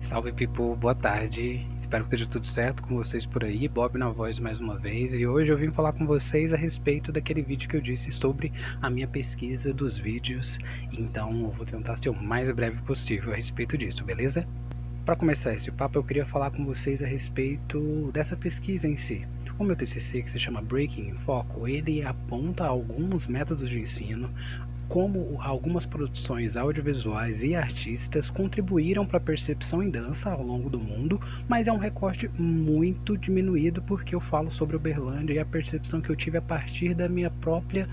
Salve people, boa tarde. Espero que esteja tudo certo com vocês por aí. Bob na voz mais uma vez. E hoje eu vim falar com vocês a respeito daquele vídeo que eu disse sobre a minha pesquisa dos vídeos. Então eu vou tentar ser o mais breve possível a respeito disso, beleza? Para começar esse papo, eu queria falar com vocês a respeito dessa pesquisa em si. O meu TCC, que se chama Breaking in Foco, ele aponta alguns métodos de ensino, como algumas produções audiovisuais e artistas contribuíram para a percepção em dança ao longo do mundo, mas é um recorte muito diminuído porque eu falo sobre Uberlândia e a percepção que eu tive a partir da minha própria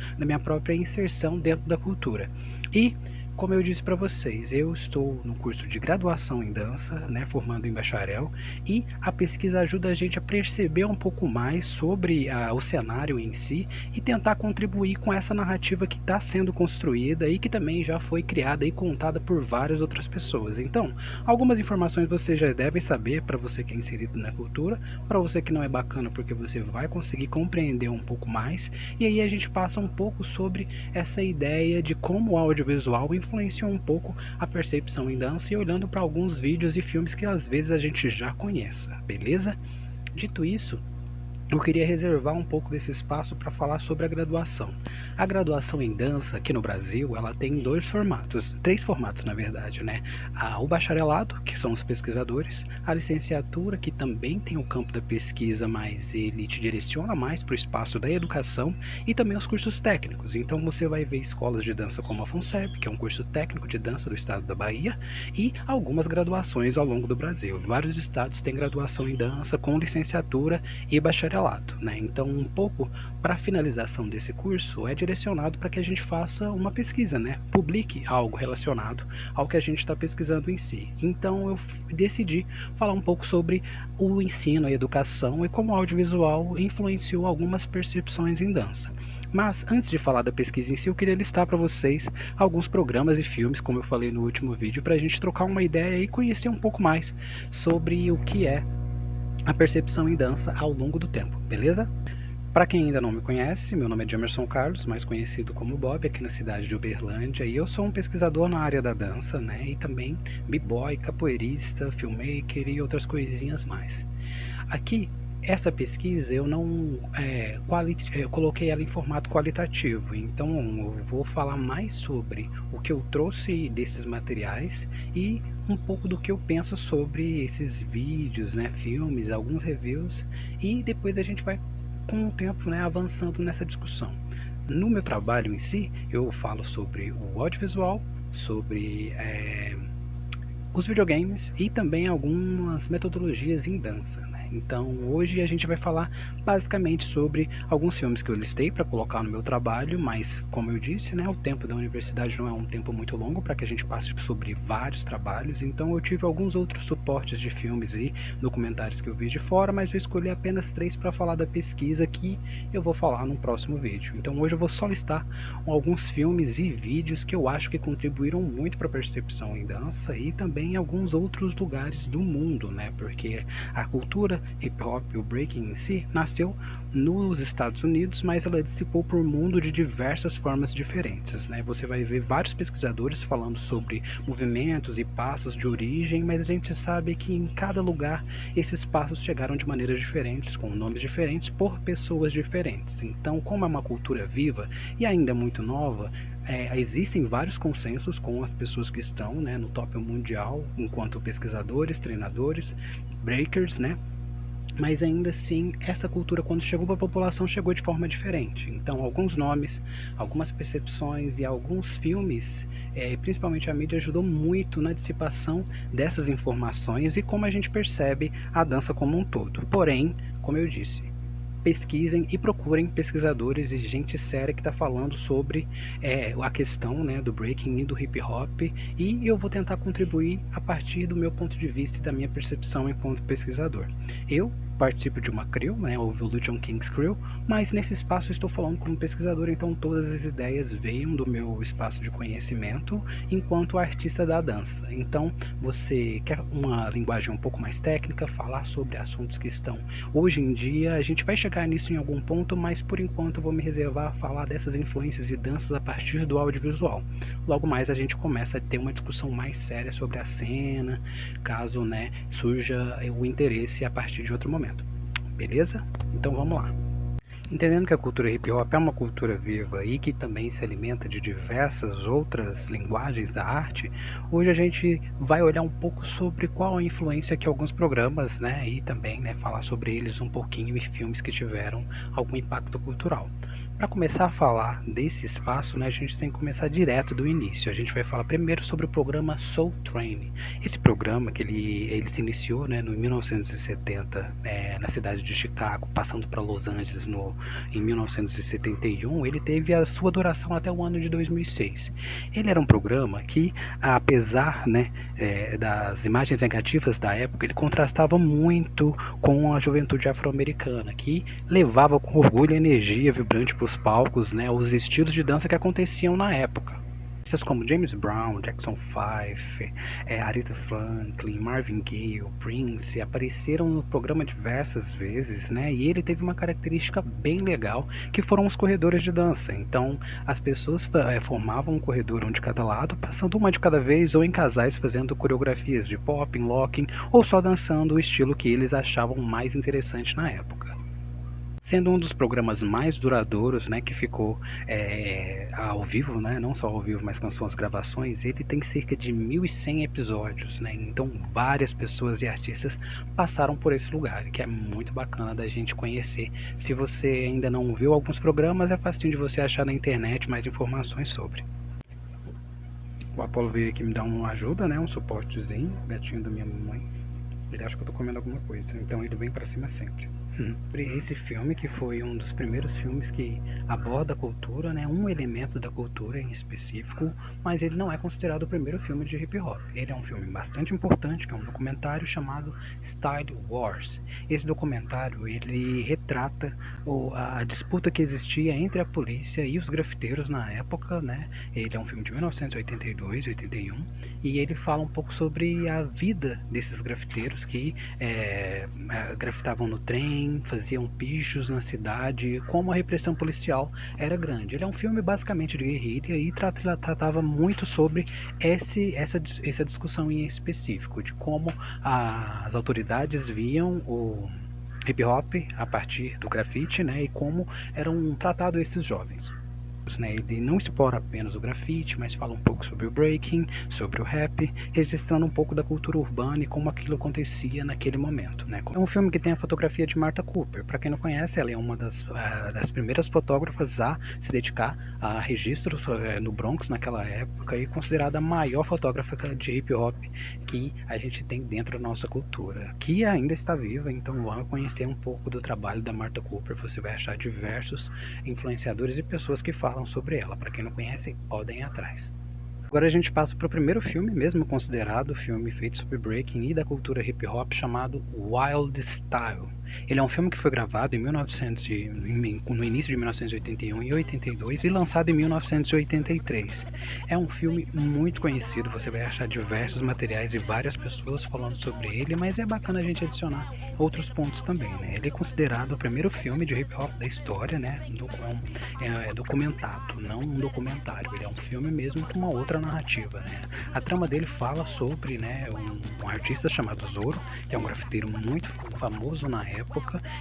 inserção dentro da cultura. E como eu disse para vocês, eu estou no curso de graduação em dança, né, formando em bacharel, e a pesquisa ajuda a gente a perceber um pouco mais sobre o cenário em si e tentar contribuir com essa narrativa que está sendo construída e que também já foi criada e contada por várias outras pessoas. Então, algumas informações você já deve saber para você que é inserido na cultura, para você que não é bacana porque você vai conseguir compreender um pouco mais, e aí a gente passa um pouco sobre essa ideia de como o audiovisual influenciou um pouco a percepção em dança e olhando para alguns vídeos e filmes que às vezes a gente já conhece, beleza? Dito isso, eu queria reservar um pouco desse espaço para falar sobre a graduação. A graduação em dança aqui no Brasil, ela tem três formatos na verdade, né? O bacharelado, que são os pesquisadores, a licenciatura, que também tem o campo da pesquisa, mas ele te direciona mais para o espaço da educação, e também os cursos técnicos. Então você vai ver escolas de dança como a FUNSEB, que é um curso técnico de dança do estado da Bahia, e algumas graduações ao longo do Brasil. Vários estados têm graduação em dança com licenciatura e bacharelado, né? Então, um pouco para a finalização desse curso é direcionado para que a gente faça uma pesquisa, né? Publique algo relacionado ao que a gente está pesquisando em si. Então, eu decidi falar um pouco sobre o ensino, a educação e como o audiovisual influenciou algumas percepções em dança. Mas antes de falar da pesquisa em si, eu queria listar para vocês alguns programas e filmes, como eu falei no último vídeo, para a gente trocar uma ideia e conhecer um pouco mais sobre o que é a percepção em dança ao longo do tempo, beleza? Para quem ainda não me conhece, meu nome é Jamerson Carlos, mais conhecido como Bob, aqui na cidade de Uberlândia, e eu sou um pesquisador na área da dança, né, e também b-boy, capoeirista, filmmaker e outras coisinhas mais. Aqui, essa pesquisa eu não eu coloquei ela em formato qualitativo, então eu vou falar mais sobre o que eu trouxe desses materiais e um pouco do que eu penso sobre esses vídeos, né, filmes, alguns reviews, e depois a gente vai com o tempo, né, avançando nessa discussão. No meu trabalho em si, eu falo sobre o audiovisual, sobre os videogames e também algumas metodologias em dança, né? Então hoje a gente vai falar basicamente sobre alguns filmes que eu listei para colocar no meu trabalho, mas como eu disse, né, o tempo da universidade não é um tempo muito longo para que a gente passe sobre vários trabalhos, então eu tive alguns outros suportes de filmes e documentários que eu vi de fora, mas eu escolhi apenas 3 para falar da pesquisa que eu vou falar no próximo vídeo. Então hoje eu vou só listar alguns filmes e vídeos que eu acho que contribuíram muito para a percepção em dança e também em alguns outros lugares do mundo, né? Porque a cultura hip hop, o breaking em si, nasceu nos Estados Unidos, mas ela dissipou por mundo de diversas formas diferentes, né? Você vai ver vários pesquisadores falando sobre movimentos e passos de origem, mas a gente sabe que em cada lugar esses passos chegaram de maneiras diferentes, com nomes diferentes, por pessoas diferentes. Então, como é uma cultura viva e ainda muito nova, existem vários consensos com as pessoas que estão, né, no top mundial, enquanto pesquisadores, treinadores, breakers, né? Mas ainda assim, essa cultura, quando chegou para a população, chegou de forma diferente. Então, alguns nomes, algumas percepções e alguns filmes, principalmente a mídia, ajudou muito na dissipação dessas informações e como a gente percebe a dança como um todo. Porém, como eu disse, pesquisem e procurem pesquisadores e gente séria que está falando sobre a questão, né, do breaking e do hip hop, e eu vou tentar contribuir a partir do meu ponto de vista e da minha percepção enquanto pesquisador. Eu participo de uma crew, né, o Evolution Kings Crew, mas nesse espaço eu estou falando como pesquisador, então todas as ideias veio do meu espaço de conhecimento enquanto artista da dança. Então, você quer uma linguagem um pouco mais técnica, falar sobre assuntos que estão hoje em dia, a gente vai chegar nisso em algum ponto, mas por enquanto eu vou me reservar a falar dessas influências e danças a partir do audiovisual. Logo mais a gente começa a ter uma discussão mais séria sobre a cena, caso, né, surja o interesse a partir de outro momento. Beleza? Então vamos lá. Entendendo que a cultura hip hop é uma cultura viva e que também se alimenta de diversas outras linguagens da arte, hoje a gente vai olhar um pouco sobre qual a influência que alguns programas, né, e também, né, falar sobre eles um pouquinho e filmes que tiveram algum impacto cultural. Para começar a falar desse espaço, né, a gente tem que começar direto do início. A gente vai falar primeiro sobre o programa Soul Train. Esse programa que ele se iniciou, né, no 1970 na cidade de Chicago, passando para Los Angeles em 1971, ele teve a sua duração até o ano de 2006. Ele era um programa que, apesar, né, das imagens negativas da época, ele contrastava muito com a juventude afro-americana, que levava com orgulho e energia vibrante para os palcos, né, os estilos de dança que aconteciam na época. Artistas como James Brown, Jackson 5, Aretha Franklin, Marvin Gaye, Prince apareceram no programa diversas vezes, né? E ele teve uma característica bem legal, que foram os corredores de dança. Então, as pessoas formavam um corredor um de cada lado, passando uma de cada vez, ou em casais fazendo coreografias de popping, locking, ou só dançando o estilo que eles achavam mais interessante na época. Sendo um dos programas mais duradouros, né, que ficou ao vivo, né, não só ao vivo, mas com suas gravações, ele tem cerca de 1.100 episódios, né, então várias pessoas e artistas passaram por esse lugar, que é muito bacana da gente conhecer. Se você ainda não viu alguns programas, é facinho de você achar na internet mais informações sobre. O Apolo veio aqui me dar uma ajuda, né, um suportezinho, gatinho da minha mamãe. Ele acha que eu tô comendo alguma coisa, então ele vem pra cima sempre. Esse filme, que foi um dos primeiros filmes que aborda a cultura, né, um elemento da cultura em específico, mas ele não é considerado o primeiro filme de hip hop. Ele é um filme bastante importante, que é um documentário chamado Style Wars. Esse documentário, ele retrata a disputa que existia entre a polícia e os grafiteiros na época, né? Ele é um filme de 1982, 81, e ele fala um pouco sobre a vida desses grafiteiros que grafitavam no trem, faziam pichos na cidade, como a repressão policial era grande. Ele é um filme basicamente de guerrilha e tratava muito sobre essa discussão em específico, de como as autoridades viam o hip hop a partir do grafite, né, e como eram tratados esses jovens. Né? Ele não explora apenas o grafite, mas fala um pouco sobre o breaking, sobre o rap, registrando um pouco da cultura urbana e como aquilo acontecia naquele momento. Né? É um filme que tem a fotografia de Martha Cooper. Para quem não conhece, ela é uma das primeiras fotógrafas a se dedicar a registros no Bronx naquela época e considerada a maior fotógrafa de hip hop que a gente tem dentro da nossa cultura, que ainda está viva. Então vamos conhecer um pouco do trabalho da Martha Cooper. Você vai achar diversos influenciadores e pessoas que falam sobre ela. Para quem não conhece, podem ir atrás. Agora a gente passa para o primeiro filme, mesmo considerado filme feito sobre breaking e da cultura hip hop, chamado Wild Style. Ele é um filme que foi gravado no início de 1981 e 82 e lançado em 1983. É um filme muito conhecido, você vai achar diversos materiais de várias pessoas falando sobre ele, mas é bacana a gente adicionar outros pontos também, né? Ele é considerado o primeiro filme de hip hop da história, né? É documentado, não um documentário. Ele é um filme mesmo com uma outra narrativa, né? A trama dele fala sobre, né, um artista chamado Zorro, que é um grafiteiro muito famoso na época,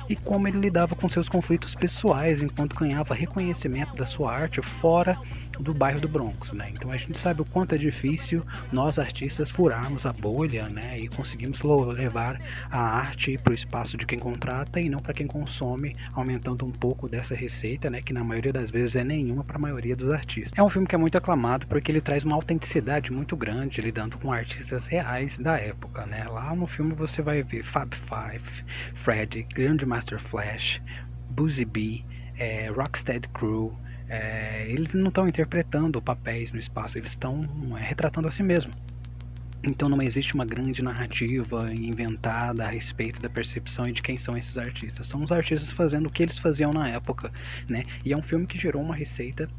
e como ele lidava com seus conflitos pessoais enquanto ganhava reconhecimento da sua arte fora do bairro do Bronx, né? Então a gente sabe o quanto é difícil nós artistas furarmos a bolha, né, e conseguimos levar a arte para o espaço de quem contrata e não para quem consome, aumentando um pouco dessa receita, né, que na maioria das vezes é nenhuma para a maioria dos artistas. É um filme que é muito aclamado porque ele traz uma autenticidade muito grande, lidando com artistas reais da época, né? Lá no filme você vai ver Fab Five, Fred, Grandmaster Flash, Boosie B, Rocksteady Crew. Eles não estão interpretando papéis no espaço, eles estão retratando a si mesmo. Então não existe uma grande narrativa inventada a respeito da percepção e de quem são esses artistas. São os artistas fazendo o que eles faziam na época, né? E é um filme que gerou uma receita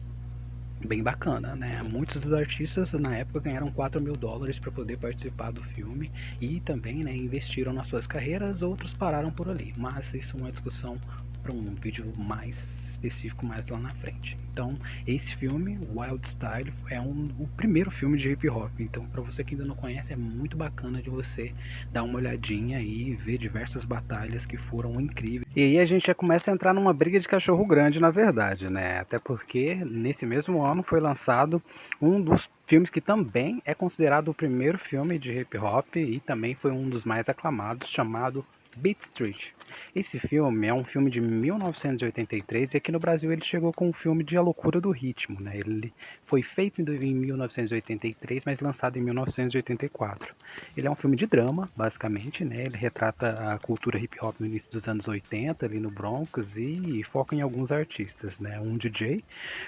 bem bacana, né? Muitos dos artistas na época ganharam US$ 4.000 para poder participar do filme e também, né, investiram nas suas carreiras, outros pararam por ali. Mas isso é uma discussão para um vídeo mais específico mais lá na frente. Então, esse filme, Wild Style, é o primeiro filme de hip hop. Então, para você que ainda não conhece, é muito bacana de você dar uma olhadinha e ver diversas batalhas que foram incríveis. E aí a gente já começa a entrar numa briga de cachorro grande, na verdade, né? Até porque nesse mesmo ano foi lançado um dos filmes que também é considerado o primeiro filme de hip hop e também foi um dos mais aclamados, chamado Beat Street. Esse filme é um filme de 1983 e aqui no Brasil ele chegou com o filme de A Loucura do Ritmo, né? Ele foi feito em 1983, mas lançado em 1984. Ele é um filme de drama, basicamente, né? Ele retrata a cultura hip hop no início dos anos 80, ali no Bronx, e foca em alguns artistas, né? Um DJ,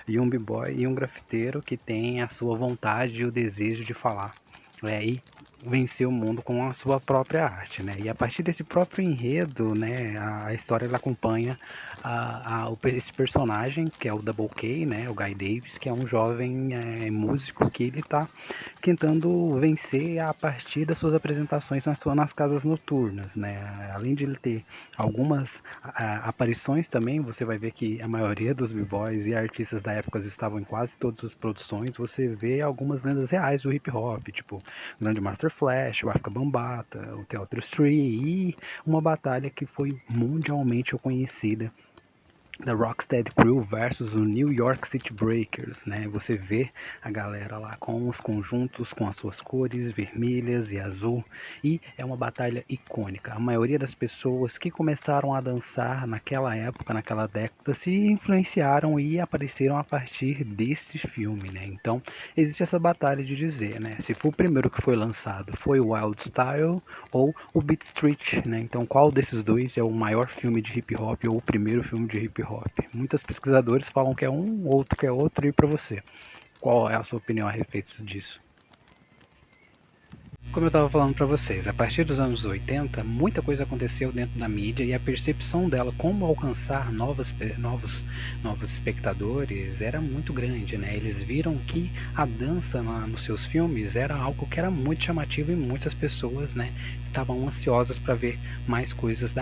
e um b-boy e um grafiteiro que tem a sua vontade e o desejo de falar, e vencer o mundo com a sua própria arte, né? E a partir desse próprio enredo, né, a história ela acompanha esse personagem que é o Double K, né, o Guy Davis, que é um jovem músico que ele está tentando vencer a partir das suas apresentações nas casas noturnas, né? Além de ele ter algumas aparições também, você vai ver que a maioria dos b-boys e artistas da época estavam em quase todas as produções. Você vê algumas lendas reais do hip hop, tipo o Grandmaster Flash, o Afrika Bambaataa, o Theater Street e uma batalha que foi mundialmente conhecida da Rocksteady Crew versus o New York City Breakers, né? Você vê a galera lá com os conjuntos com as suas cores vermelhas e azul e é uma batalha icônica. A maioria das pessoas que começaram a dançar naquela época, naquela década, se influenciaram e apareceram a partir desse filme, né? Então existe essa batalha de dizer, né? Se foi o primeiro que foi lançado, foi o Wild Style ou o Beat Street, né? Então qual desses dois é o maior filme de hip hop ou o primeiro filme de hip hop? Muitos pesquisadores falam que é um, outro que é outro, e para você, qual é a sua opinião a respeito disso? Como eu estava falando para vocês, a partir dos anos 80, muita coisa aconteceu dentro da mídia e a percepção dela como alcançar novos espectadores era muito grande, né? Eles viram que a dança nos seus filmes era algo que era muito chamativo e muitas pessoas, né, estavam ansiosas para ver mais coisas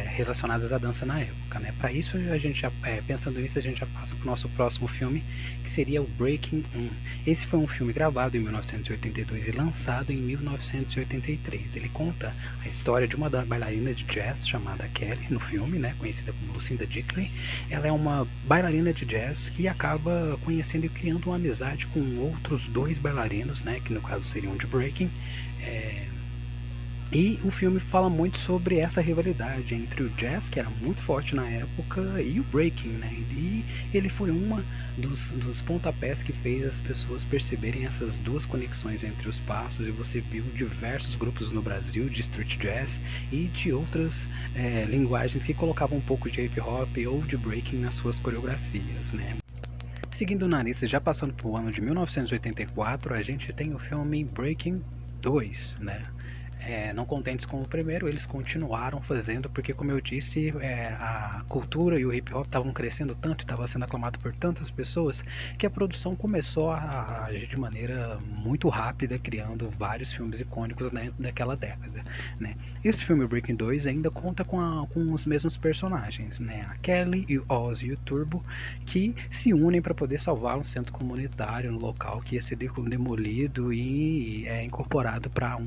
relacionadas à dança na época, né? Para isso a gente já, pensando nisso, a gente já passa para o nosso próximo filme, que seria o Breaking 1. Esse foi um filme gravado em 1982 e lançado em 1983. Ele conta a história de uma bailarina de jazz chamada Kelly no filme, né, conhecida como Lucinda Dickley. Ela é uma bailarina de jazz que acaba conhecendo e criando uma amizade com outros dois bailarinos, né, que no caso seriam de breaking. E o filme fala muito sobre essa rivalidade entre o jazz, que era muito forte na época, e o breaking, né? E ele foi uma dos pontapés que fez as pessoas perceberem essas duas conexões entre os passos, e você viu diversos grupos no Brasil de street jazz e de outras linguagens que colocavam um pouco de hip hop ou de breaking nas suas coreografias, né? Seguindo na lista, já passando para o ano de 1984, a gente tem o filme Breaking 2, né? Não contentes com o primeiro, eles continuaram fazendo, porque como eu disse, a cultura e o hip hop estavam crescendo tanto, estava sendo aclamado por tantas pessoas, que a produção começou a agir de maneira muito rápida, criando vários filmes icônicos, né, daquela década, né? Esse filme Breaking 2 ainda conta com os mesmos personagens, né? A Kelly e o Ozzy e o Turbo, que se unem para poder salvar um centro comunitário no local que ia ser demolido e incorporado para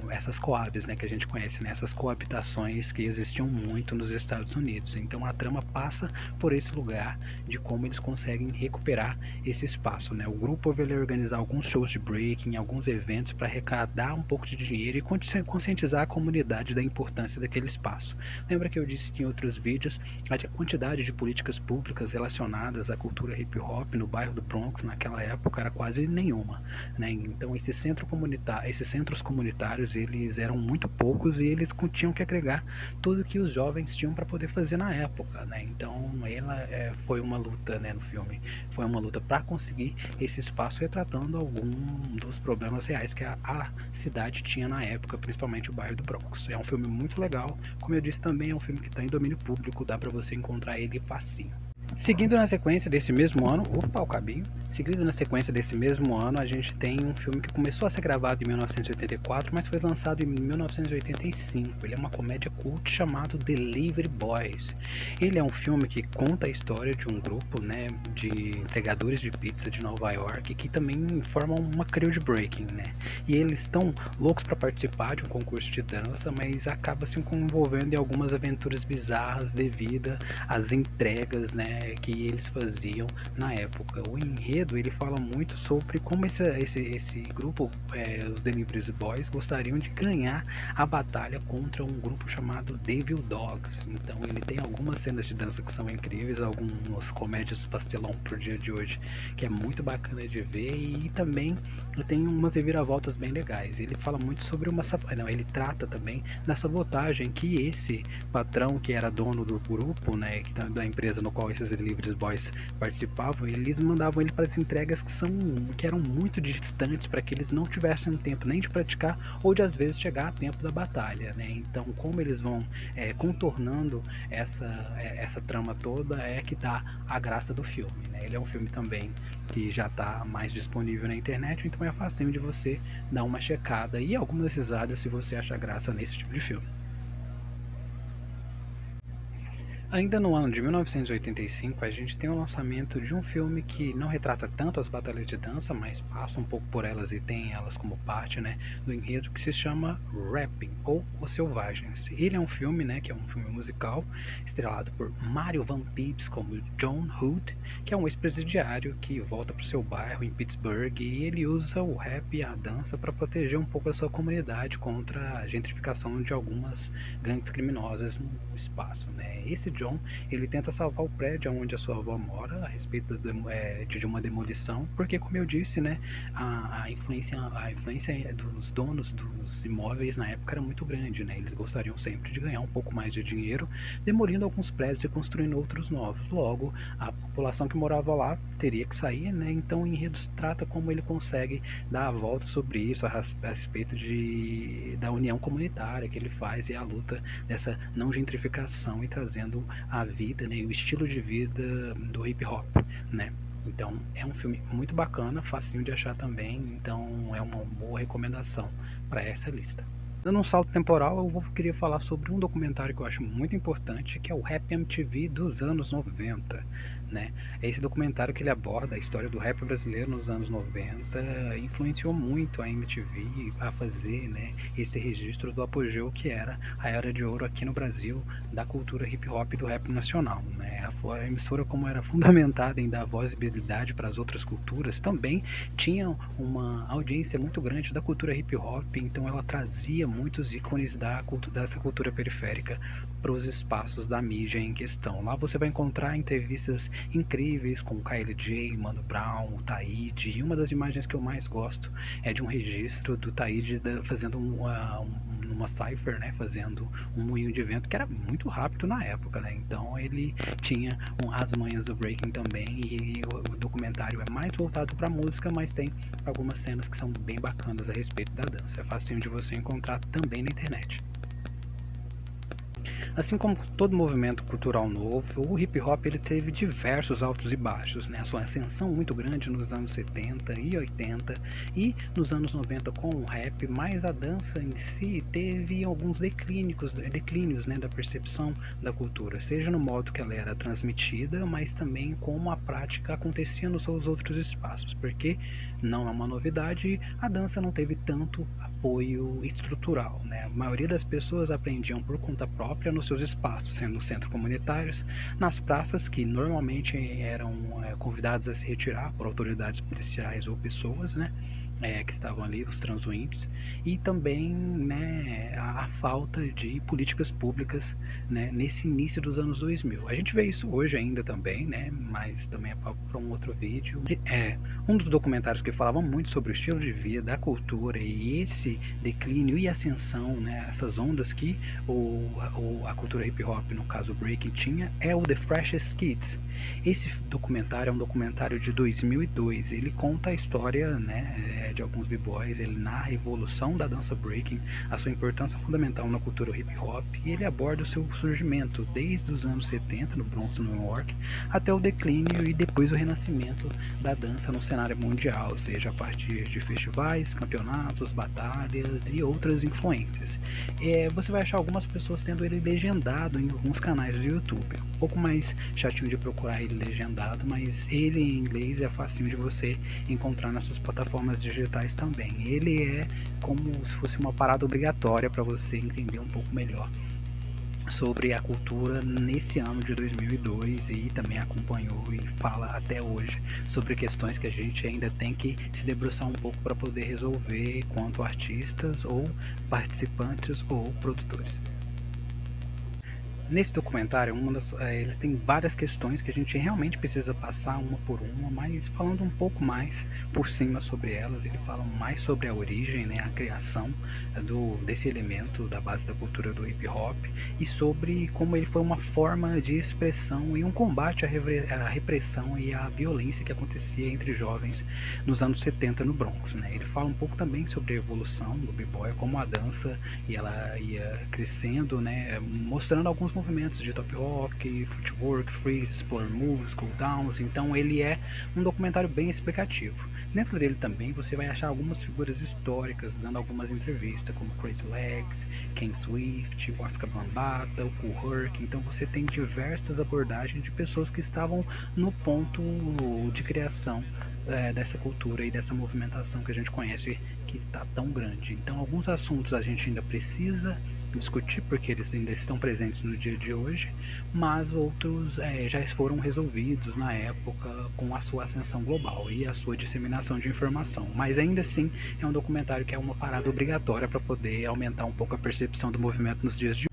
essas coabs, né, que a gente conhece, né, essas coabitações que existiam muito nos Estados Unidos. Então a trama passa por esse lugar de como eles conseguem recuperar esse espaço, né? O grupo vai organizar alguns shows de breaking, alguns eventos para arrecadar um pouco de dinheiro e conscientizar a comunidade da importância daquele espaço. Lembra que eu disse em outros vídeos a quantidade de políticas públicas relacionadas à cultura hip hop no bairro do Bronx naquela época era quase nenhuma, né? Então esses centros comunitários comunitários eles eram muito poucos e eles tinham que agregar tudo que os jovens tinham para poder fazer na época, né? Então ela foi uma luta, né, no filme, foi uma luta para conseguir esse espaço, retratando algum dos problemas reais que a cidade tinha na época, principalmente o bairro do Bronx. É um filme muito legal, como eu disse também, é um filme que está em domínio público, dá para você encontrar ele facinho. Seguindo na sequência desse mesmo ano, opa, o cabinho. Seguindo na sequência desse mesmo ano, a gente tem um filme que começou a ser gravado em 1984, mas foi lançado em 1985. Ele é uma comédia cult chamado Delivery Boys. Ele é um filme que conta a história de um grupo, né, de entregadores de pizza de Nova York que também formam uma crew de breaking, né? E eles estão loucos para participar de um concurso de dança, mas acaba se envolvendo em algumas aventuras bizarras devido às entregas, né, que eles faziam na época. O enredo ele fala muito sobre como esse grupo, os Delivery Boys, gostariam de ganhar a batalha contra um grupo chamado Devil Dogs. Então ele tem algumas cenas de dança que são incríveis, algumas comédias pastelão pro dia de hoje que é muito bacana de ver, e também tem umas reviravoltas bem legais. Ele fala muito sobre ele trata também da sabotagem que esse patrão, que era dono do grupo, né, da empresa no qual esses Delivery Boys participavam, eles mandavam ele para as entregas que eram muito distantes, para que eles não tivessem tempo nem de praticar ou de às vezes chegar a tempo da batalha, né? Então como eles vão contornando essa trama toda é que dá a graça do filme, né? Ele é um filme também que já está mais disponível na internet, então é facinho de você dar uma checada e algumas risadas se você acha graça nesse tipo de filme. Ainda no ano de 1985, a gente tem o lançamento de um filme que não retrata tanto as batalhas de dança, mas passa um pouco por elas e tem elas como parte, né, do enredo, que se chama Rapping, ou Os Selvagens. Ele é um filme, né, que é um filme musical, estrelado por Mario Van Peebles como John Hood, que é um ex-presidiário que volta para o seu bairro em Pittsburgh, e ele usa o rap e a dança para proteger um pouco a sua comunidade contra a gentrificação de algumas gangues criminosas no espaço, né? Esse John, ele tenta salvar o prédio onde a sua avó mora a respeito de uma demolição, porque como eu disse, né, a influência dos donos dos imóveis na época era muito grande, né? Eles gostariam sempre de ganhar um pouco mais de dinheiro, demolindo alguns prédios e construindo outros novos. Logo, a população que morava lá teria que sair, né? Então o enredo trata como ele consegue dar a volta sobre isso a respeito da união comunitária que ele faz e a luta dessa não gentrificação e trazendo a vida, né, e o estilo de vida do hip hop, né? Então é um filme muito bacana, facinho de achar também, então é uma boa recomendação para essa lista. Dando um salto temporal, queria falar sobre um documentário que eu acho muito importante, que é o Rap MTV dos anos 90, né? É esse documentário que ele aborda a história do rap brasileiro nos anos 90, influenciou muito a MTV a fazer, né, esse registro do apogeu que era a era de ouro aqui no Brasil da cultura hip hop e do rap nacional, né? A emissora, como era fundamentada em dar visibilidade para as outras culturas, também tinha uma audiência muito grande da cultura hip hop, então ela trazia muitos ícones dessa cultura periférica para os espaços da mídia em questão. Lá você vai encontrar entrevistas incríveis com o KLJ, Mano Brown, o Taíde, e uma das imagens que eu mais gosto é de um registro do Taíde fazendo uma cypher, né, fazendo um moinho de vento que era muito rápido na época, né? Então ele tinha as manhas do breaking também, e o documentário é mais voltado para música, mas tem algumas cenas que são bem bacanas a respeito da dança. É facinho de você encontrar também na internet. Assim como todo movimento cultural novo, o hip hop ele teve diversos altos e baixos, né? A sua ascensão muito grande nos anos 70 e 80 e nos anos 90 com o rap, mas a dança em si teve alguns declínios, né, da percepção da cultura, seja no modo que ela era transmitida, mas também como a prática acontecia nos seus outros espaços, porque não é uma novidade, a dança não teve tanto apoio estrutural, né? A maioria das pessoas aprendiam por conta própria nos seus espaços, sendo centros comunitários, nas praças que normalmente eram convidados a se retirar por autoridades policiais ou pessoas, né, que estavam ali, os transuintes, e também, né, a falta de políticas públicas, né, nesse início dos anos 2000. A gente vê isso hoje ainda também, né, mas também é papo para um outro vídeo. Um dos documentários que falavam muito sobre o estilo de vida, a cultura e esse declínio e ascensão, né, essas ondas que a cultura hip hop, no caso o breaking, tinha, é o The Freshest Kids. Esse documentário é um documentário de 2002. Ele conta a história, né, de alguns b-boys, ele narra a evolução da dança breaking, a sua importância fundamental na cultura hip hop, e ele aborda o seu surgimento desde os anos 70 no Bronx, New York, até o declínio e depois o renascimento da dança no cenário mundial, seja a partir de festivais, campeonatos, batalhas e outras influências. Você vai achar algumas pessoas tendo ele legendado em alguns canais do YouTube. Um pouco mais chatinho de procurar ele legendado, mas ele em inglês é facinho de você encontrar nessas plataformas digitais também. Ele é como se fosse uma parada obrigatória para você entender um pouco melhor sobre a cultura nesse ano de 2002 e também acompanhou e fala até hoje sobre questões que a gente ainda tem que se debruçar um pouco para poder resolver quanto artistas ou participantes ou produtores. Nesse documentário, eles têm várias questões que a gente realmente precisa passar uma por uma, mas falando um pouco mais por cima sobre elas. Ele fala mais sobre a origem, né, a criação desse elemento da base da cultura do hip hop e sobre como ele foi uma forma de expressão e um combate à repressão e à violência que acontecia entre jovens nos anos 70 no Bronx, né. Ele fala um pouco também sobre a evolução do b-boy, como a dança e ela ia crescendo, né, mostrando alguns movimentos de top rock, footwork, freeze, explore moves, cooldowns. Então ele é um documentário bem explicativo. Dentro dele também você vai achar algumas figuras históricas dando algumas entrevistas, como Crazy Legs, Ken Swift, o Afrika Bambaataa, o Kool Herc. Então você tem diversas abordagens de pessoas que estavam no ponto de criação dessa cultura e dessa movimentação que a gente conhece, que está tão grande. Então alguns assuntos a gente ainda precisa discutir porque eles ainda estão presentes no dia de hoje, mas outros já foram resolvidos na época com a sua ascensão global e a sua disseminação de informação. Mas ainda assim é um documentário que é uma parada obrigatória para poder aumentar um pouco a percepção do movimento nos dias de hoje.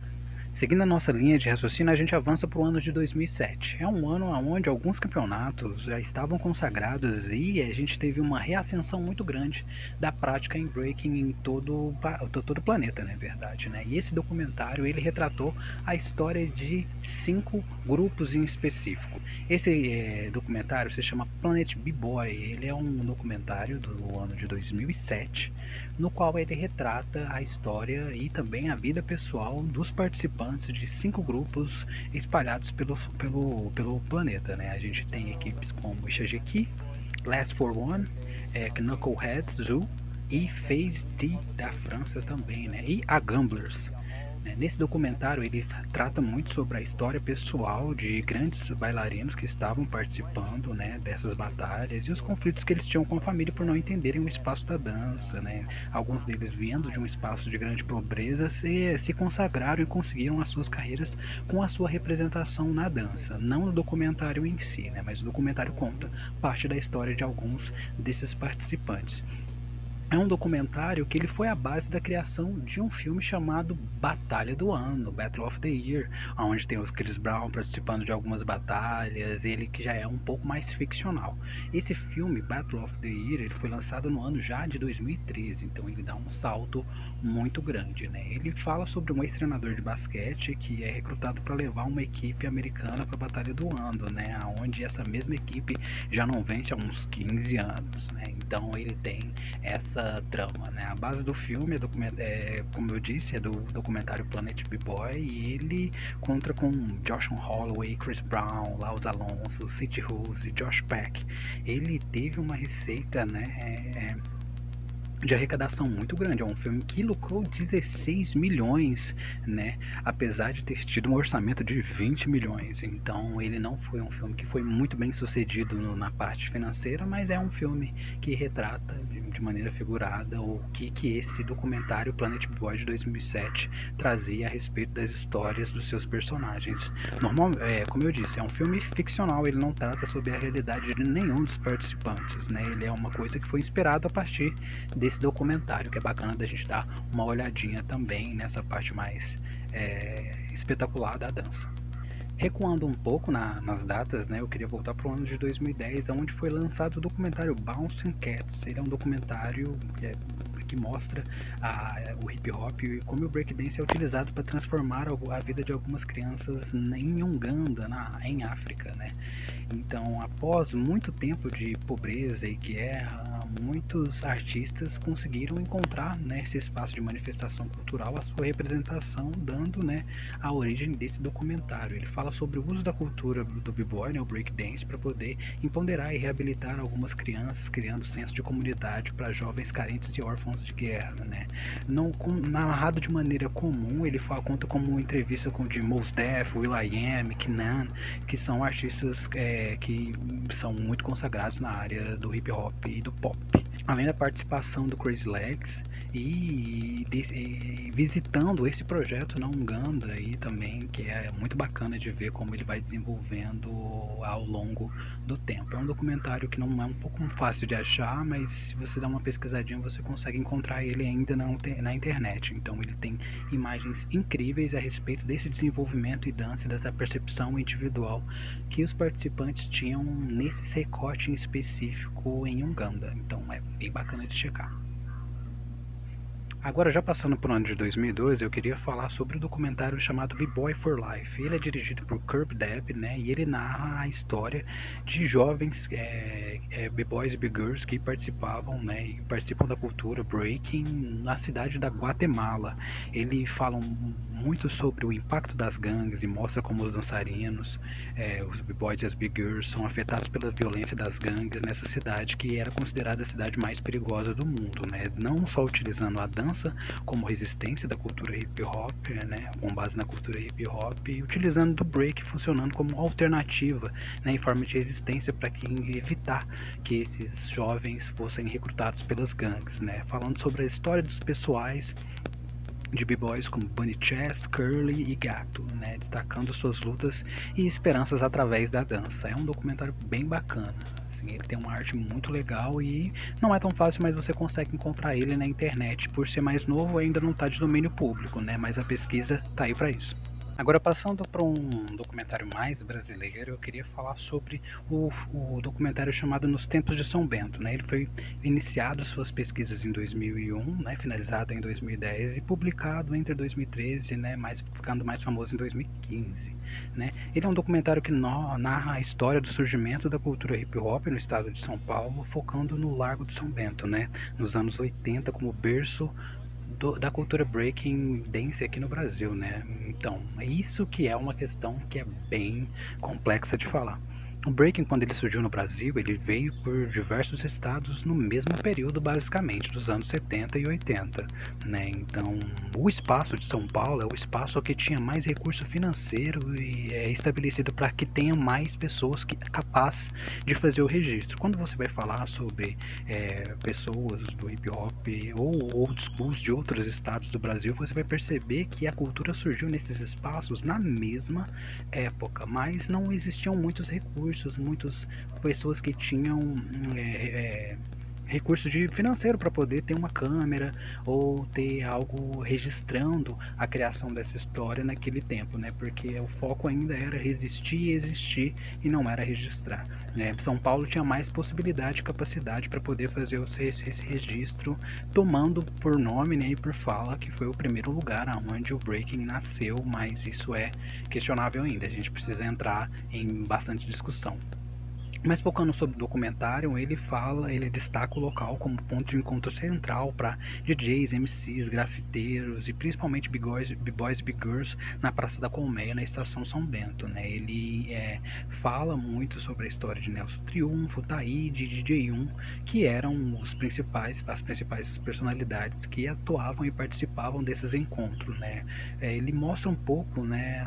Seguindo a nossa linha de raciocínio, a gente avança para o ano de 2007. É um ano onde alguns campeonatos já estavam consagrados e a gente teve uma reascensão muito grande da prática em breaking em todo o planeta, na verdade, né? E esse documentário ele retratou a história de 5 grupos em específico. Esse documentário se chama Planet B-Boy. Ele é um documentário do ano de 2007, no qual ele retrata a história e também a vida pessoal dos participantes de 5 grupos espalhados pelo planeta, né? A gente tem equipes como Ishajiki, Last for One, Knuckleheads Zoo e Phase D da França também, né? E a Gamblers. Nesse documentário ele trata muito sobre a história pessoal de grandes bailarinos que estavam participando, né, dessas batalhas e os conflitos que eles tinham com a família por não entenderem o espaço da dança, né? Alguns deles vindo de um espaço de grande pobreza se consagraram e conseguiram as suas carreiras com a sua representação na dança, não no documentário em si, né? Mas o documentário conta parte da história de alguns desses participantes. É um documentário que ele foi a base da criação de um filme chamado Batalha do Ano, Battle of the Year, onde tem os Chris Brown participando de algumas batalhas, ele que já é um pouco mais ficcional. Esse filme, Battle of the Year, ele foi lançado no ano já de 2013, então ele dá um salto muito grande, né? Ele fala sobre um ex-treinador de basquete que é recrutado para levar uma equipe americana para a Batalha do Ano, né? Onde essa mesma equipe já não vence há uns 15 anos, né? Então ele tem essa trama, né? A base do filme como eu disse, é do documentário Planet B-Boy e ele conta com Josh Holloway, Chris Brown, Laus Alonso, City Rose, Josh Peck. Ele teve uma receita, né, de arrecadação muito grande. É um filme que lucrou 16 milhões, né? Apesar de ter tido um orçamento de 20 milhões. Então ele não foi um filme que foi muito bem sucedido na parte financeira, mas é um filme que retrata de maneira figurada o que esse documentário Planet Boy de 2007 trazia a respeito das histórias dos seus personagens. Como eu disse, é um filme ficcional, ele não trata sobre a realidade de nenhum dos participantes, né? Ele é uma coisa que foi inspirado a partir desse documentário, que é bacana da gente dar uma olhadinha também nessa parte mais espetacular da dança. Recuando um pouco nas datas, né, eu queria voltar para o ano de 2010, onde foi lançado o documentário Bouncing Cats. Ele é um documentário que mostra o hip hop e como o breakdance é utilizado para transformar a vida de algumas crianças em Uganda, em África, né? Então, após muito tempo de pobreza e guerra, muitos artistas conseguiram encontrar, né, esse espaço de manifestação cultural, a sua representação, dando, né, a origem desse documentário. Ele fala sobre o uso da cultura do b-boy, né, o breakdance, para poder empoderar e reabilitar algumas crianças, criando senso de comunidade para jovens carentes e órfãos de guerra, né? Não narrado de maneira comum, ele conta como uma entrevista com o Mos Def, will.i.am, Knan, que são artistas que são muito consagrados na área do hip hop e do pop. Além da participação do Crazy Legs e visitando esse projeto na Uganda aí também, que é muito bacana de ver como ele vai desenvolvendo ao longo do tempo. É um documentário que não é um pouco fácil de achar, mas se você dá uma pesquisadinha você consegue encontrar ele ainda na internet. Então ele tem imagens incríveis a respeito desse desenvolvimento e dança, dessa percepção individual que os participantes tinham nesse recorte em específico em Uganda. Então é bem bacana de checar. Agora, já passando para o ano de 2012, eu queria falar sobre o documentário chamado B-Boy for Life. Ele é dirigido por Curb Deb, né, e ele narra a história de jovens B-Boys e B-Girls que participavam, né, e participam da cultura breaking na cidade da Guatemala. Ele fala muito sobre o impacto das gangues e mostra como os dançarinos, os B-Boys e as B-Girls, são afetados pela violência das gangues nessa cidade que era considerada a cidade mais perigosa do mundo, né, não só utilizando a dança como resistência da cultura hip hop, né, com base na cultura hip hop, e utilizando do break funcionando como alternativa, né, em forma de resistência para evitar que esses jovens fossem recrutados pelas gangues, né, falando sobre a história dos pessoais de b-boys como Bunny Chess, Curly e Gato, né, destacando suas lutas e esperanças através da dança. É um documentário bem bacana, assim, ele tem uma arte muito legal e não é tão fácil, mas você consegue encontrar ele na internet. Por ser mais novo, ainda não está de domínio público, né, mas a pesquisa tá aí para isso. Agora, passando para um documentário mais brasileiro, eu queria falar sobre o documentário chamado Nos Tempos de São Bento, né? Ele foi iniciado suas pesquisas em 2001, né? Finalizado em 2010 e publicado entre 2013, né? Ficando mais famoso em 2015, né? Ele é um documentário que narra a história do surgimento da cultura hip hop no estado de São Paulo, focando no Largo de São Bento, né? Nos anos 80, como berço da cultura breaking dance aqui no Brasil, né? Então, isso que é uma questão que é bem complexa de falar. O breaking, quando ele surgiu no Brasil, ele veio por diversos estados no mesmo período, basicamente, dos anos 70 e 80, né? Então, o espaço de São Paulo é o espaço que tinha mais recurso financeiro e é estabelecido para que tenha mais pessoas capazes de fazer o registro. Quando você vai falar sobre pessoas do hip hop ou old schools de outros estados do Brasil, você vai perceber que a cultura surgiu nesses espaços na mesma época, mas não existiam muitos recursos, muitas pessoas que tinham recurso financeiro para poder ter uma câmera ou ter algo registrando a criação dessa história naquele tempo, né? Porque o foco ainda era resistir e existir e não era registrar, né? São Paulo tinha mais possibilidade e capacidade para poder fazer esse registro, tomando por nome, né, e por fala que foi o primeiro lugar onde o breaking nasceu, mas isso é questionável ainda, a gente precisa entrar em bastante discussão. Mas focando sobre o documentário, ele destaca o local como ponto de encontro central para DJs, MCs, grafiteiros e principalmente b-boys e b-girls na Praça da Colmeia, na Estação São Bento, né? Ele fala muito sobre a história de Nelson Triunfo, Taíde e DJ1, que eram as principais personalidades que atuavam e participavam desses encontros, né? Ele mostra um pouco, né,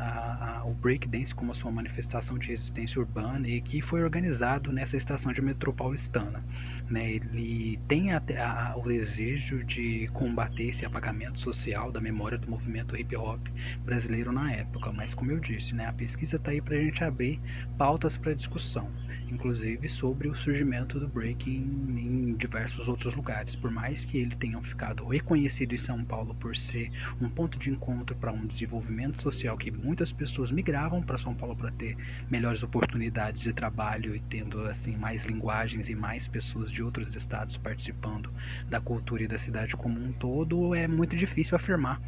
o breakdance como a sua manifestação de resistência urbana e que foi organizado nessa estação de metrô paulistana, né? Ele tem o desejo de combater esse apagamento social da memória do movimento hip hop brasileiro na época, mas como eu disse, né, a pesquisa está aí para a gente abrir pautas para discussão. inclusive sobre o surgimento do breaking em diversos outros lugares. Por mais que ele tenha ficado reconhecido em São Paulo por ser um ponto de encontro para um desenvolvimento social, que muitas pessoas migravam para São Paulo para ter melhores oportunidades de trabalho e tendo assim mais linguagens e mais pessoas de outros estados participando da cultura e da cidade como um todo, é muito difícil afirmar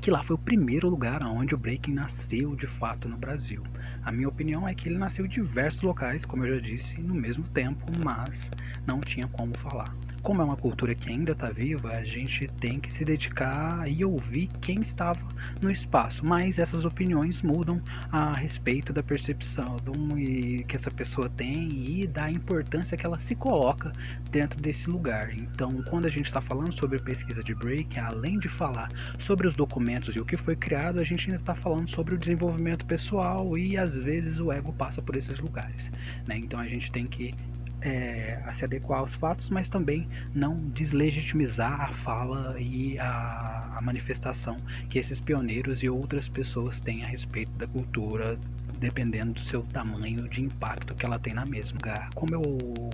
que lá foi o primeiro lugar onde o breaking nasceu de fato no Brasil. A minha opinião é que ele nasceu em diversos locais, como eu já disse, no mesmo tempo, mas não tinha como falar. Como é uma cultura que ainda está viva, a gente tem que se dedicar e ouvir quem estava no espaço, mas essas opiniões mudam a respeito da percepção que essa pessoa tem e da importância que ela se coloca dentro desse lugar. Então, quando a gente está falando sobre pesquisa de breaking, além de falar sobre os documentos e o que foi criado, a gente ainda está falando sobre o desenvolvimento pessoal e às vezes o ego passa por esses lugares, né? Então a gente tem que se adequar aos fatos, mas também não deslegitimizar a fala e a manifestação que esses pioneiros e outras pessoas têm a respeito da cultura, dependendo do seu tamanho de impacto que ela tem na mesma. Como eu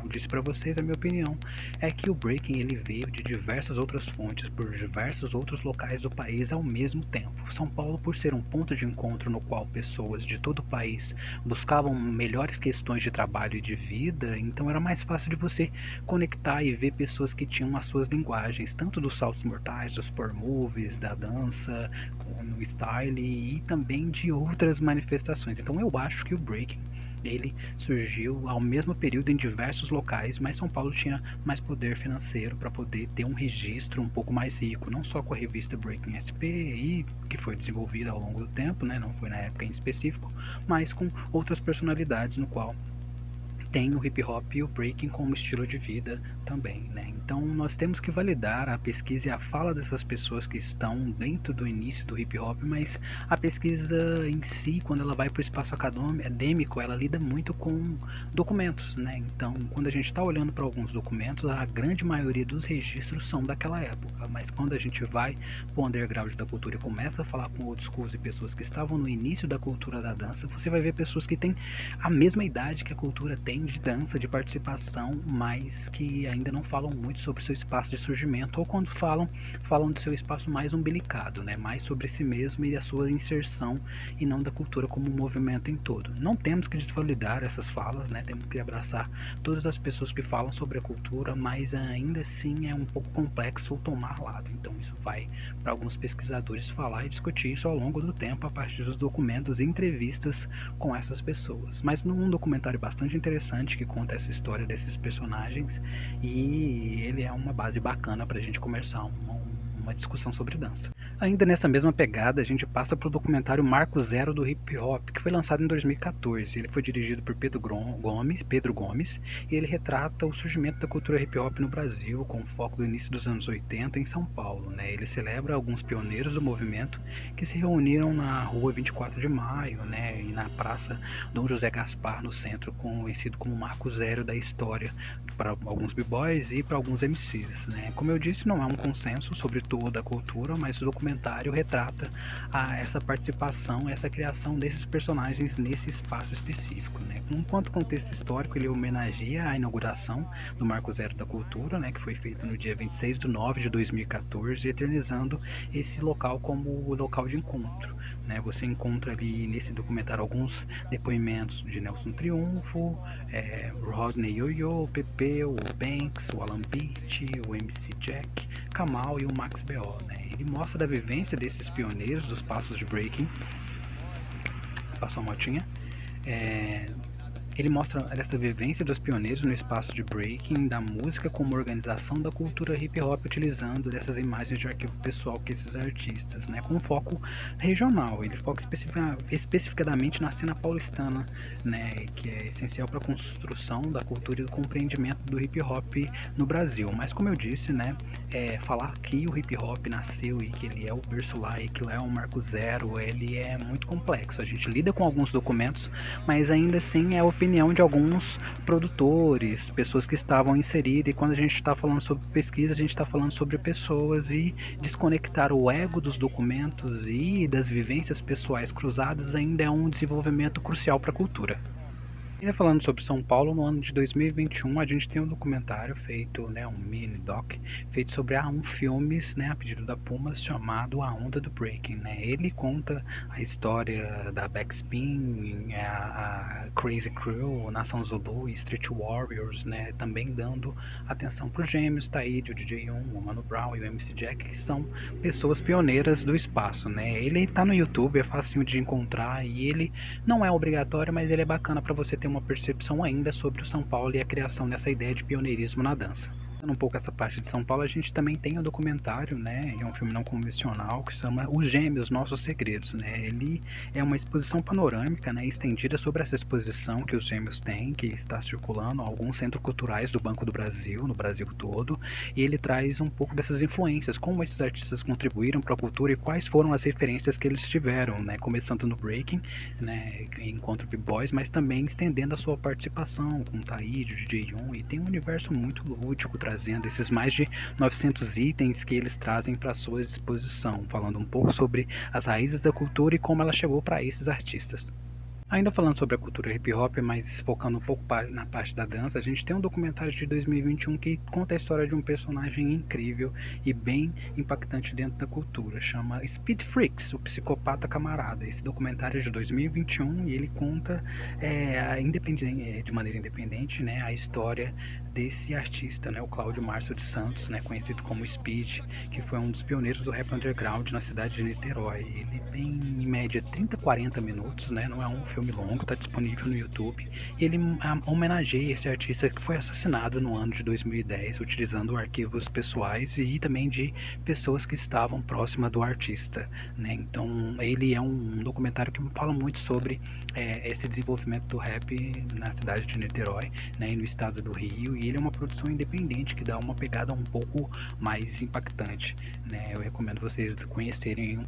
disse para vocês, a minha opinião é que o breaking ele veio de diversas outras fontes, por diversos outros locais do país ao mesmo tempo. São Paulo, por ser um ponto de encontro no qual pessoas de todo o país buscavam melhores questões de trabalho e de vida, então era mais fácil de você conectar e ver pessoas que tinham as suas linguagens, tanto dos saltos mortais, dos power moves, da dança, no style e também de outras manifestações. Então eu acho que o breaking ele surgiu ao mesmo período em diversos locais, mas São Paulo tinha mais poder financeiro para poder ter um registro um pouco mais rico, não só com a revista Breaking SP, que foi desenvolvida ao longo do tempo, né, não foi na época em específico, mas com outras personalidades no qual tem o hip hop e o breaking como estilo de vida também, né? Então nós temos que validar a pesquisa e a fala dessas pessoas que estão dentro do início do hip hop, mas a pesquisa em si, quando ela vai para o espaço acadêmico, ela lida muito com documentos, né? Então quando a gente está olhando para alguns documentos, a grande maioria dos registros são daquela época, mas quando a gente vai para o underground da cultura e começa a falar com outros cursos e pessoas que estavam no início da cultura da dança, você vai ver pessoas que têm a mesma idade que a cultura tem de dança, de participação, mas que ainda não falam muito sobre seu espaço de surgimento, ou quando falam de seu espaço mais umbilicado, né? Mais sobre si mesmo e a sua inserção, e não da cultura como um movimento em todo. Não temos que desvalidar essas falas, né? Temos que abraçar todas as pessoas que falam sobre a cultura, mas ainda assim é um pouco complexo tomar lado. Então isso vai para alguns pesquisadores falar e discutir isso ao longo do tempo, a partir dos documentos e entrevistas com essas pessoas. Mas num documentário bastante interessante que conta essa história desses personagens, e ele é uma base bacana para a gente começar uma discussão sobre dança. Ainda nessa mesma pegada, a gente passa para o documentário Marco Zero do Hip Hop, que foi lançado em 2014. Ele foi dirigido por Pedro Gomes, e ele retrata o surgimento da cultura hip hop no Brasil, com foco do início dos anos 80 em São Paulo, né? Ele celebra alguns pioneiros do movimento que se reuniram na rua 24 de Maio, né? E na praça Dom José Gaspar, no centro, conhecido como Marco Zero da história, para alguns b-boys e para alguns MCs, né? Como eu disse, não é um consenso sobre toda a cultura, mas o documentário retrata essa participação, essa criação desses personagens nesse espaço específico, né? Enquanto contexto histórico, ele homenageia a inauguração do Marco Zero da Cultura, né, que foi feito no dia 26 de nove de 2014, eternizando esse local como o local de encontro, né? Você encontra ali nesse documentário alguns depoimentos de Nelson Triunfo, Rodney Yoyo, o PP, o Banks, o Alan Beach, o MC Jack, Kamal e o Max B.O., né? Ele mostra a vivência desses pioneiros dos passos de breaking. Passou a motinha. Ele mostra essa vivência dos pioneiros no espaço de breaking, da música como organização da cultura hip hop, utilizando dessas imagens de arquivo pessoal que esses artistas, né, com foco regional. Ele foca especificadamente na cena paulistana, né, que é essencial para a construção da cultura e do compreendimento do hip hop no Brasil. Mas como eu disse, né, falar que o hip hop nasceu e que ele é o berço lá e que lá é um marco zero, ele é muito complexo. A gente lida com alguns documentos, mas ainda assim é a opinião de alguns produtores, pessoas que estavam inseridas, e quando a gente está falando sobre pesquisa, a gente está falando sobre pessoas, e desconectar o ego dos documentos e das vivências pessoais cruzadas ainda é um desenvolvimento crucial para a cultura. Ainda falando sobre São Paulo, no ano de 2021 a gente tem um documentário feito, né, um mini doc, feito sobre um filmes, né, a pedido da Pumas, chamado A Onda do Breaking, né? Ele conta a história da Backspin, a Crazy Crew, Nação Zulu e Street Warriors, né, também dando atenção para os gêmeos, Taíde, o DJ1, o Mano Brown e o MC Jack, que são pessoas pioneiras do espaço, né? Ele tá no YouTube, é fácil de encontrar e ele não é obrigatório, mas ele é bacana para você ter uma percepção ainda sobre o São Paulo e a criação dessa ideia de pioneirismo na dança. Um pouco essa parte de São Paulo, a gente também tem um documentário, né? É um filme não convencional que se chama Os Gêmeos, Nossos Segredos, né? Ele é uma exposição panorâmica, né? Estendida sobre essa exposição que os Gêmeos têm, que está circulando alguns centros culturais do Banco do Brasil, no Brasil todo, e ele traz um pouco dessas influências, como esses artistas contribuíram para a cultura e quais foram as referências que eles tiveram, né? Começando no breaking, né? Encontro B-Boys, mas também estendendo a sua participação com o Taíde, o DJ1, e tem um universo muito lúdico, trazendo esses mais de 900 itens que eles trazem para sua exposição, falando um pouco sobre as raízes da cultura e como ela chegou para esses artistas. Ainda falando sobre a cultura hip hop, mas focando um pouco na parte da dança, a gente tem um documentário de 2021 que conta a história de um personagem incrível e bem impactante dentro da cultura. Chama Speed Freaks, o Psicopata Camarada. Esse documentário é de 2021 e ele conta de maneira independente, né, a história desse artista, né, o Cláudio Márcio de Santos, né, conhecido como Speed, que foi um dos pioneiros do rap underground na cidade de Niterói. Ele tem em média 30, 40 minutos, né, não é um filme longo, está disponível no YouTube. E ele homenageia esse artista que foi assassinado no ano de 2010, utilizando arquivos pessoais e também de pessoas que estavam próximas do artista, né? Então ele é um documentário que fala muito sobre esse desenvolvimento do rap na cidade de Niterói, né, e no estado do Rio, e ele é uma produção independente que dá uma pegada um pouco mais impactante, né? Eu recomendo vocês conhecerem.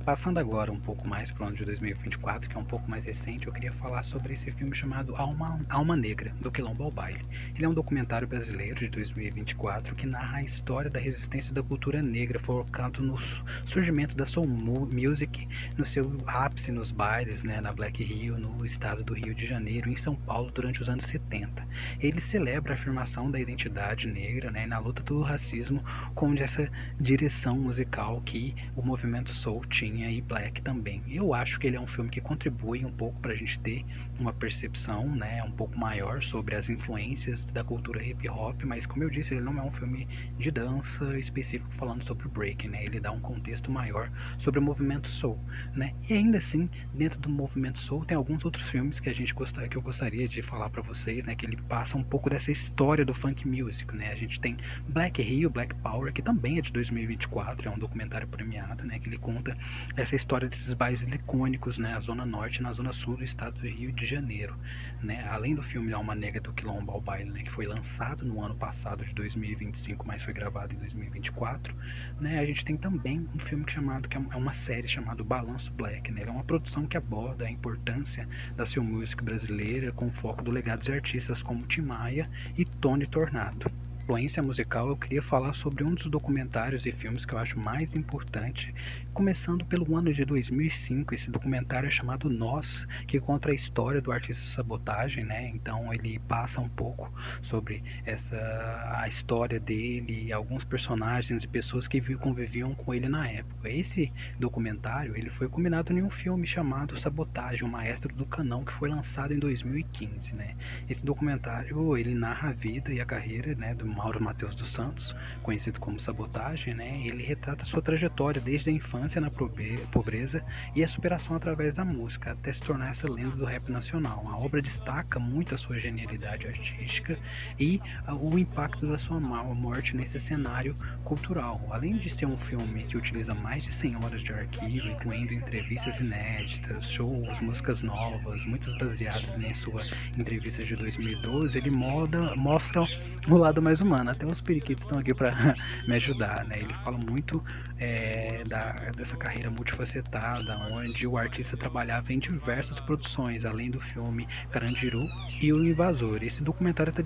Passando agora um pouco mais para o ano de 2024, que é um pouco mais recente, eu queria falar sobre esse filme chamado Alma Negra, do Quilombo ao Baile. Ele é um documentário brasileiro de 2024 que narra a história da resistência da cultura negra, focando no surgimento da soul music, no seu ápice nos bailes, né, na Black Rio, no estado do Rio de Janeiro, em São Paulo, durante os anos 70. Ele celebra a afirmação da identidade negra, né, na luta do racismo, com essa direção musical que o movimento soul tinha, e Black também. Eu acho que ele é um filme que contribui um pouco para a gente ter uma percepção, né, um pouco maior sobre as influências da cultura hip hop, mas como eu disse, ele não é um filme de dança específico falando sobre o break, né? Ele dá um contexto maior sobre o movimento soul, né? E ainda assim, dentro do movimento soul tem alguns outros filmes que eu gostaria de falar para vocês, né, que ele passa um pouco dessa história do funk music, né? A gente tem Black Rio, Black Power, que também é de 2024, é um documentário premiado, né, que ele conta essa história desses bairros icônicos, né, a Zona Norte e na Zona Sul do estado do Rio de Janeiro, né, além do filme Alma Negra do Quilombo ao Baile, né, que foi lançado no ano passado de 2025, mas foi gravado em 2024, né, a gente tem também um filme que é uma série chamada Balanço Black, né, ele é uma produção que aborda a importância da soul music brasileira com foco do legado de artistas como Tim Maia e Tony Tornado. Influência musical, eu queria falar sobre um dos documentários e filmes que eu acho mais importante, começando pelo ano de 2005. Esse documentário é chamado Nós, que conta a história do artista Sabotagem, né? Então ele passa um pouco sobre a história dele, alguns personagens e pessoas que conviviam com ele na época. Esse documentário ele foi combinado em um filme chamado Sabotagem, o Maestro do Canão, que foi lançado em 2015, né? Esse documentário ele narra a vida e a carreira, né, do Mauro Matheus dos Santos, conhecido como Sabotagem, né? Ele retrata sua trajetória desde a infância na pobreza e a superação através da música, até se tornar essa lenda do rap nacional. A obra destaca muito a sua genialidade artística e o impacto da sua morte nesse cenário cultural. Além de ser um filme que utiliza mais de 100 horas de arquivo, incluindo entrevistas inéditas, shows, músicas novas, muitas baseadas em sua entrevista de 2012, ele mostra o lado mais humano. Até os periquitos estão aqui para me ajudar, né? Ele fala muito dessa carreira multifacetada, onde o artista trabalhava em diversas produções, além do filme Carandiru e O Invasor. Esse documentário está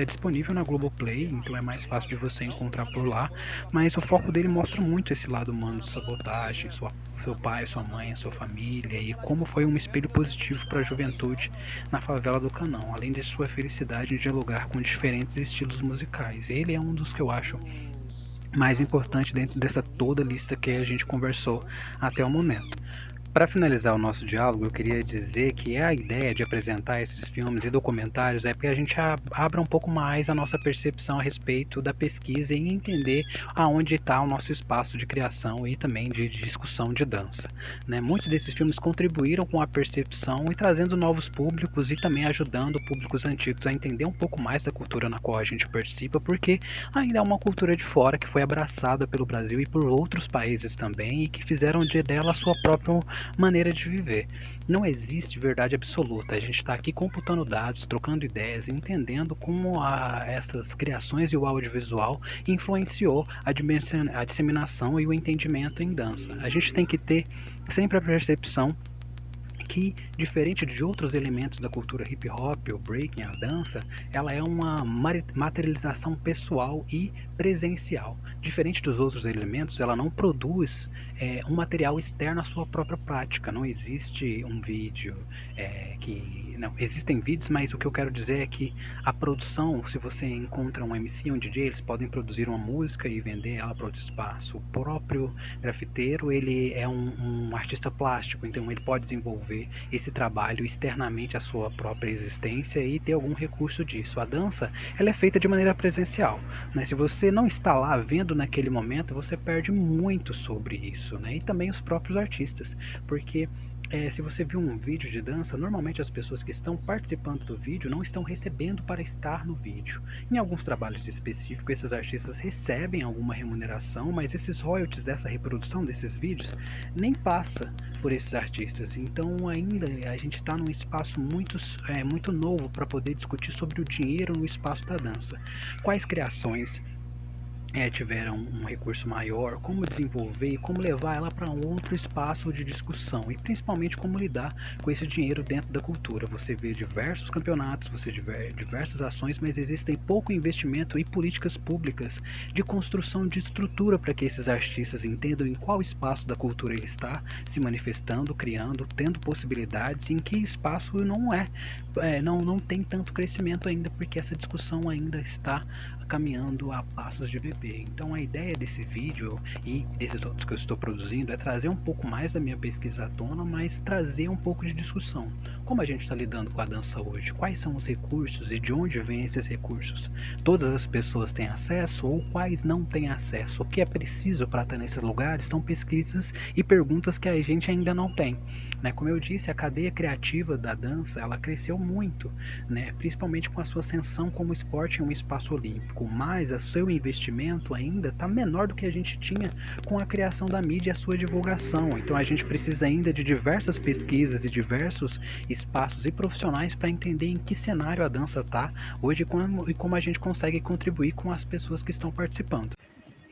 disponível na Globoplay, então é mais fácil de você encontrar por lá, mas o foco dele mostra muito esse lado humano de sabotagem, seu pai, sua mãe, sua família, e como foi um espelho positivo para a juventude na favela do Canão, além de sua felicidade em dialogar com diferentes estilos musicais. Ele é um dos que eu acho mais importante dentro dessa toda lista que a gente conversou até o momento. Para finalizar o nosso diálogo, eu queria dizer que a ideia de apresentar esses filmes e documentários é que a gente abra um pouco mais a nossa percepção a respeito da pesquisa e entender aonde está o nosso espaço de criação e também de discussão de dança, né? Muitos desses filmes contribuíram com a percepção e trazendo novos públicos e também ajudando públicos antigos a entender um pouco mais da cultura na qual a gente participa, porque ainda é uma cultura de fora que foi abraçada pelo Brasil e por outros países também e que fizeram dela a sua própria maneira de viver. Não existe verdade absoluta. A gente está aqui computando dados, trocando ideias, entendendo como essas criações e o audiovisual influenciou a disseminação e o entendimento em dança. A gente tem que ter sempre a percepção que, diferente de outros elementos da cultura hip hop, o breaking, a dança, ela é uma materialização pessoal e presencial. Diferente dos outros elementos, ela não produz um material externo à sua própria prática. Não existe um vídeo que... Não, existem vídeos, mas o que eu quero dizer é que a produção, se você encontra um MC, um DJ, eles podem produzir uma música e vender ela para outro espaço. O próprio grafiteiro, ele é um artista plástico, então ele pode desenvolver esse trabalho externamente à sua própria existência e ter algum recurso disso. A dança, ela é feita de maneira presencial, né? Se você não está lá vendo naquele momento, você perde muito sobre isso, né? E também os próprios artistas, porque se você viu um vídeo de dança, normalmente as pessoas que estão participando do vídeo não estão recebendo para estar no vídeo. Em alguns trabalhos específicos, esses artistas recebem alguma remuneração, mas esses royalties dessa reprodução desses vídeos nem passa por esses artistas. Então ainda a gente está num espaço muito novo para poder discutir sobre o dinheiro no espaço da dança. Quais criações tiveram um recurso maior, como desenvolver e como levar ela para um outro espaço de discussão e principalmente como lidar com esse dinheiro dentro da cultura. Você vê diversos campeonatos, você vê diversas ações, mas existem pouco investimento e políticas públicas de construção de estrutura para que esses artistas entendam em qual espaço da cultura ele está se manifestando, criando, tendo possibilidades, em que espaço não tem tanto crescimento ainda, porque essa discussão ainda está caminhando a passos de bebê. Então a ideia desse vídeo e desses outros que eu estou produzindo é trazer um pouco mais da minha pesquisa à tona, mas trazer um pouco de discussão. Como a gente está lidando com a dança hoje? Quais são os recursos e de onde vêm esses recursos? Todas as pessoas têm acesso ou quais não têm acesso? O que é preciso para estar nesses lugares são pesquisas e perguntas que a gente ainda não tem, né? Como eu disse, a cadeia criativa da dança ela cresceu muito, né? Principalmente com a sua ascensão como esporte em um espaço olímpico, mas o seu investimento ainda está menor do que a gente tinha com a criação da mídia e a sua divulgação. Então a gente precisa ainda de diversas pesquisas e diversos espaços e profissionais para entender em que cenário a dança está hoje e como a gente consegue contribuir com as pessoas que estão participando.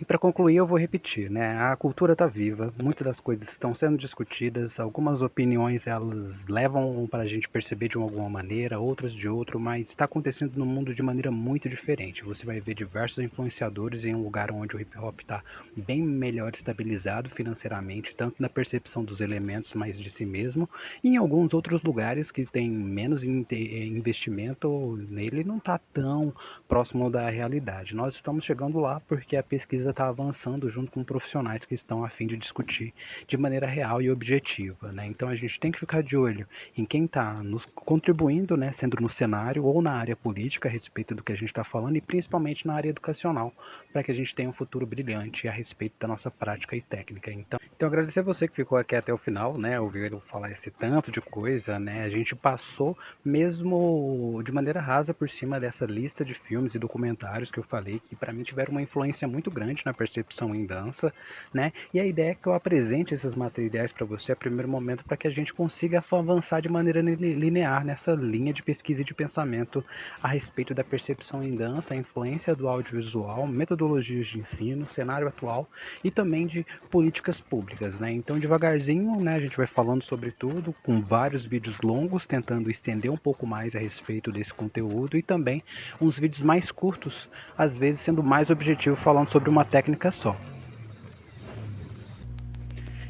E para concluir, eu vou repetir, né? A cultura está viva, muitas das coisas estão sendo discutidas, algumas opiniões elas levam para a gente perceber de alguma maneira, outras de outra, mas está acontecendo no mundo de maneira muito diferente. Você vai ver diversos influenciadores em um lugar onde o hip hop está bem melhor estabilizado financeiramente, tanto na percepção dos elementos, mais de si mesmo, e em alguns outros lugares que tem menos investimento nele não está tão próximo da realidade. Nós estamos chegando lá porque a pesquisa está avançando junto com profissionais que estão a fim de discutir de maneira real e objetiva, né? Então a gente tem que ficar de olho em quem está nos contribuindo, né, sendo no cenário ou na área política a respeito do que a gente está falando e principalmente na área educacional, para que a gente tenha um futuro brilhante a respeito da nossa prática e técnica. Então agradecer a você que ficou aqui até o final, né, ouvir eu falar esse tanto de coisa, né? A gente passou mesmo de maneira rasa por cima dessa lista de filmes e documentários que eu falei, que para mim tiveram uma influência muito grande importante na percepção em dança, né? E a ideia é que eu apresente esses materiais para você a primeiro momento para que a gente consiga avançar de maneira linear nessa linha de pesquisa e de pensamento a respeito da percepção em dança, a influência do audiovisual, metodologias de ensino, cenário atual e também de políticas públicas, né? Então, devagarzinho, né, a gente vai falando sobre tudo, com vários vídeos longos, tentando estender um pouco mais a respeito desse conteúdo e também uns vídeos mais curtos, às vezes sendo mais objetivo, falando sobre uma técnica só.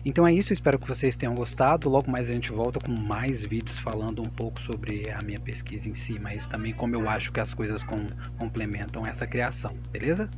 Então é isso, espero que vocês tenham gostado. Logo mais a gente volta com mais vídeos falando um pouco sobre a minha pesquisa em si, mas também como eu acho que as coisas complementam essa criação, beleza?